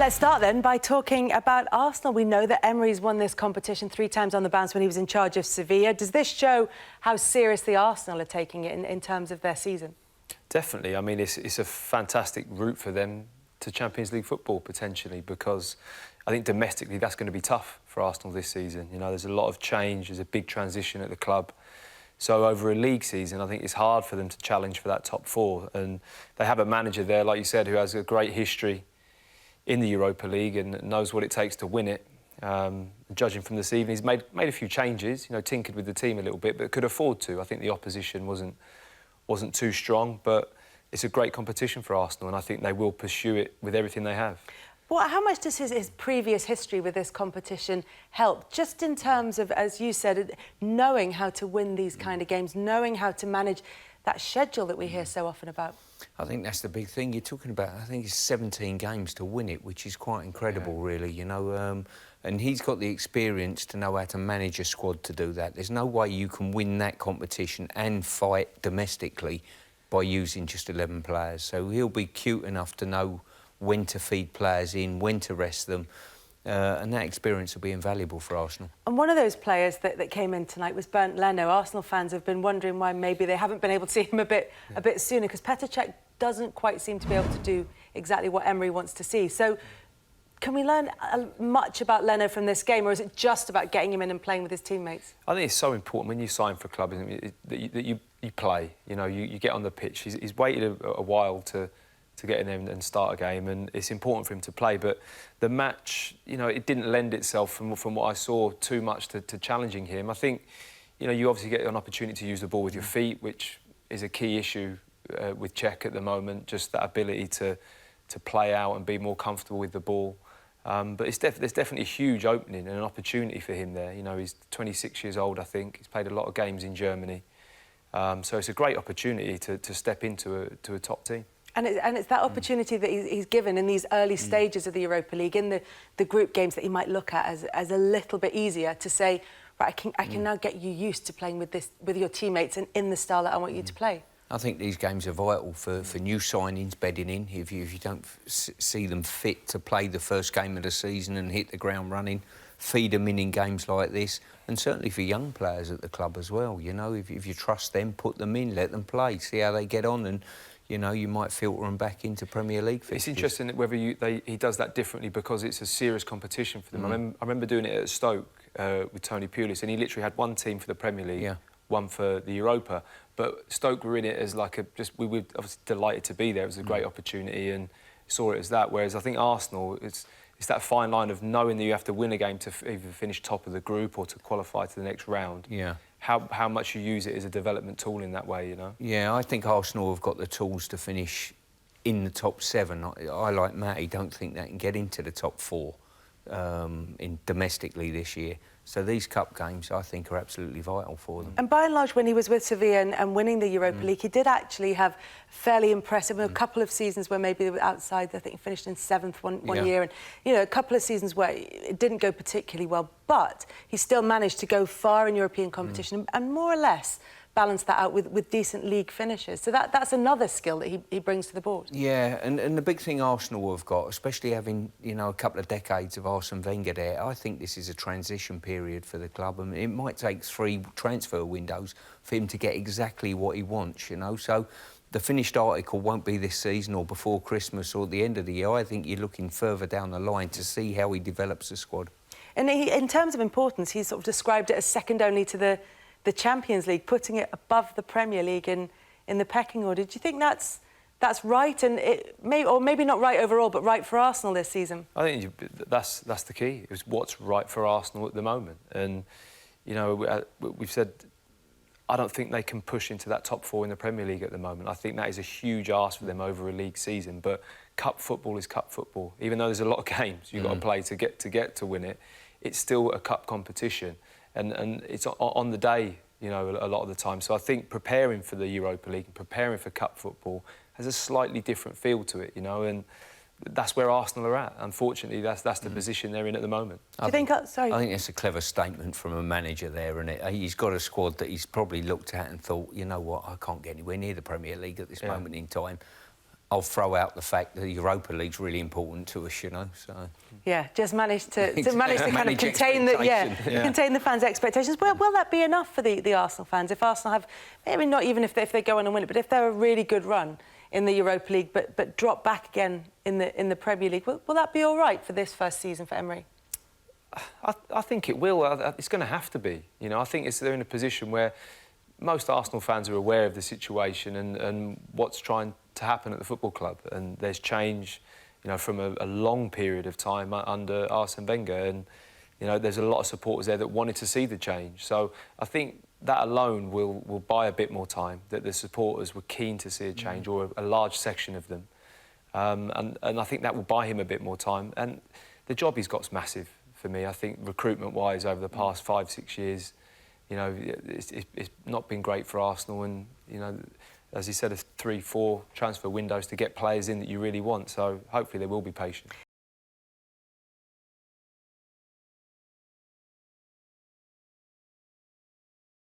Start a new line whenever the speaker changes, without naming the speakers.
Let's start then by talking about Arsenal. We know that Emery's won this competition 3 times on the bounce when he was in charge of Sevilla. Does this show how seriously Arsenal are taking it in terms of their season?
Definitely. I mean, it's a fantastic route for them to Champions League football, potentially, because I think domestically that's going to be tough for Arsenal this season. You know, there's a lot of change, there's a big transition at the club. So over a league season, I think it's hard for them to challenge for that top 4. And they have a manager there, like you said, who has a great history in the Europa League and knows what it takes to win it. Judging from this evening, he's made a few changes, you know, tinkered with the team a little bit, but could afford to. I think the opposition wasn't too strong, but it's a great competition for Arsenal, and I think they will pursue it with everything they have.
Well, how much does his previous history with this competition help? Just in terms of, as you said, knowing how to win these kind of games, knowing how to manage that schedule that we hear so often about.
I think that's the big thing you're talking about. I think it's 17 games to win it, which is quite incredible, really, you know. And he's got the experience to know how to manage a squad to do that. There's no way you can win that competition and fight domestically by using just 11 players. So he'll be cute enough to know when to feed players in, when to rest them. And that experience will be invaluable for Arsenal.
And one of those players that came in tonight was Leno. Arsenal fans have been wondering why maybe they haven't been able to see him a bit sooner, because Petr Cech doesn't quite seem to be able to do exactly what Emery wants to see. So can we learn much about Leno from this game, or is it just about getting him in and playing with his teammates? I
think it's so important when you sign for a club, isn't it, that you play. You know, you get on the pitch. He's waited a while to get in there and start a game, and it's important for him to play. But the match, you know, it didn't lend itself, from what I saw, too much to challenging him. I think, you know, you obviously get an opportunity to use the ball with your feet, which is a key issue with Cech at the moment, just that ability to play out and be more comfortable with the ball. But there's definitely a huge opening and an opportunity for him there. You know, he's 26 years old, I think. He's played a lot of games in Germany. So it's a great opportunity to step into a top team.
And it's that opportunity that he's given in these early stages of the Europa League, in the group games, that he might look at as a little bit easier to say, right, I can now get you used to playing with your teammates and in the style that I want you to play.
I think these games are vital for new signings bedding in. If you don't see them fit to play the first game of the season and hit the ground running, feed them in games like this, and certainly for young players at the club as well. You know, if you trust them, put them in, let them play, see how they get on, and you know, you might filter them back into Premier League fixtures.
It's interesting that whether he does that differently, because it's a serious competition for them. I remember doing it at Stoke with Tony Pulis, and he literally had one team for the Premier League, one for the Europa. But Stoke were in it as like we were obviously delighted to be there. It was a great opportunity and saw it as that. Whereas I think Arsenal, it's that fine line of knowing that you have to win a game to either finish top of the group or to qualify to the next round.
Yeah.
How much you use it as a development tool in that way, you know?
Yeah, I think Arsenal have got the tools to finish in the top 7. I like Matty, don't think they can get into the top 4 domestically this year. So these cup games, I think, are absolutely vital for them.
And by and large, when he was with Sevilla and winning the Europa League, he did actually have fairly impressive a couple of seasons where maybe they were outside. I think he finished in 7th one year, and you know, a couple of seasons where it didn't go particularly well, but he still managed to go far in European competition and more or less balance that out with decent league finishes. So that's another skill that he brings to the board.
Yeah, and the big thing Arsenal have got, especially having, you know, a couple of decades of Arsene Wenger there, I think this is a transition period for the club. I mean, it might take 3 transfer windows for him to get exactly what he wants, you know. So the finished article won't be this season or before Christmas or the end of the year. I think you're looking further down the line to see how he develops the squad.
And in terms of importance, he sort of described it as second only to the Champions League, putting it above the Premier League in the pecking order. Do you think that's right, and maybe not right overall, but right for Arsenal this season?
I think that's the key. It's what's right for Arsenal at the moment, and you know, we've said I don't think they can push into that top 4 in the Premier League at the moment. I think that is a huge ask for them over a league season. But cup football is cup football. Even though there's a lot of games you've got to play to get to win it, it's still a cup competition. And it's on the day, you know, a lot of the time. So I think preparing for the Europa League and preparing for cup football has a slightly different feel to it, you know, and that's where Arsenal are at. Unfortunately, that's the position they're in at the moment.
Do you think? Sorry.
I think it's a clever statement from a manager there, isn't it? He's got a squad that he's probably looked at and thought, you know what, I can't get anywhere near the Premier League at this moment in time. I'll throw out the fact that the Europa League's really important to us, you know. So
yeah, just manage to kind of
Manage
contain the
expectation.
contain the fans' expectations. Well, will that be enough for the Arsenal fans if Arsenal have maybe not even if they go on and win it, but if they're a really good run in the Europa League, but drop back again in the Premier League, will that be all right for this first season for Emery?
I think it will. It's going to have to be. You know, I think they're in a position where most Arsenal fans are aware of the situation and what's trying to happen at the football club. And there's change, you know, from a long period of time under Arsene Wenger. And, you know, there's a lot of supporters there that wanted to see the change. So I think that alone will buy a bit more time, that the supporters were keen to see a change, or a large section of them. And I think that will buy him a bit more time. And the job he's got's massive for me. I think recruitment-wise over the past 5-6 years, you know, it's not been great for Arsenal, and, you know, as he said, 3-4 transfer windows to get players in that you really want. So hopefully they will be patient.